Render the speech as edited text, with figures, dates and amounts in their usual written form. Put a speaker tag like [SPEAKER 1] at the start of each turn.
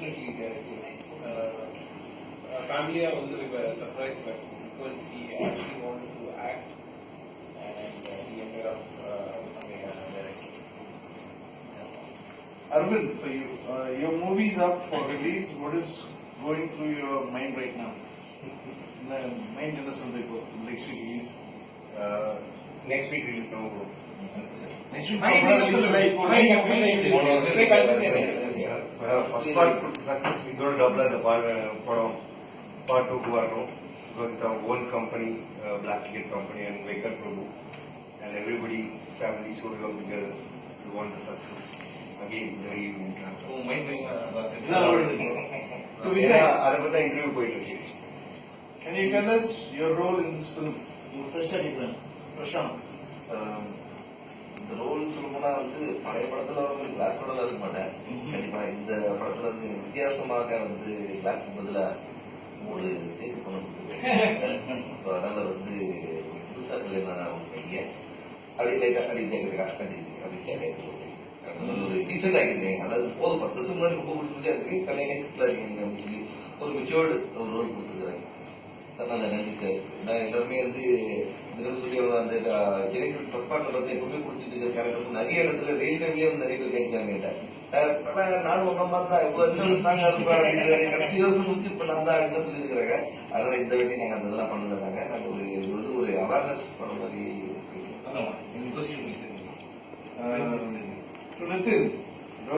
[SPEAKER 1] definitely family வந்து surprised because he actually wanted to act and he ended up becoming a director.
[SPEAKER 2] Arvind, for you, your movie is up for release. What is going through your mind right now? Mind என்ன சொல்றீங்க? Next week release.
[SPEAKER 3] Next week release no bro.
[SPEAKER 2] Next week
[SPEAKER 3] first part success இதோட டபுளா இந்த படம் part 2 வரணும் because it's our own company, Black Ticket Company and Venkat Prabhu and everybody family should come together to want the success again the reunion. அதை பத்தி interview போயிட்டு இருக்கு.
[SPEAKER 2] Can you tell us your role in this film? Prashant.
[SPEAKER 4] இந்த role சொல்லணும்னா வந்து பழைய படத்துல வந்து கிளாஸோட இருக்க மாட்டேன். கண்டிப்பா இந்த படத்துல வந்து வித்தியாசமாக வந்து கிளாஸ் பதில ஒரு சேர்த்து பண்ண கொடுத்துருக்கேன். ஸோ அதனால வந்து புதுசா இல்லைன்னா ஒரு பையன் அப்படி லைட்டா அப்படி கேட்கறதுக்கா அப்படி கேட்க ஒரு டீசென்ட் ஆகிருக்கேன். அதாவது போதும் 10 வருஷம் முன்னாடி ரொம்ப பிடிச்சதா இருக்கு. கல்யாணம் சிக்கலா இருக்கீங்க அப்படின்னு சொல்லி ஒரு மெச்சோர்டு ஒரு ரோல் கொடுத்துருக்காங்க. சார் நல்ல நன்றி சார். நான் எல்லாருமே வந்து தினம் சொல்லி அந்த சென்னை ஃபர்ஸ்ட் பார்ட்ல பார்த்து எப்பவுமே பிடிச்சிட்டு கேரக்டர் நிறைய இடத்துல வெயில் டைம்லயே வந்து நிறைய பேர் கேட்கலாங்க. நானும் உங்க மாதிரி தான் எவ்வளவு ஸ்ட்ராங்கா இருப்பேன் அப்படின்றது கடைசி வரைக்கும் முடிச்சு இப்ப நான் தான் அப்படின்னு சொல்லியிருக்கிறாங்க. அதனால இந்த வாட்டி நாங்க அந்த இதெல்லாம் பண்ணலாங்க. நாங்க ஒரு அவேர்னஸ் பண்ண மாதிரி சோசியல் மீடியா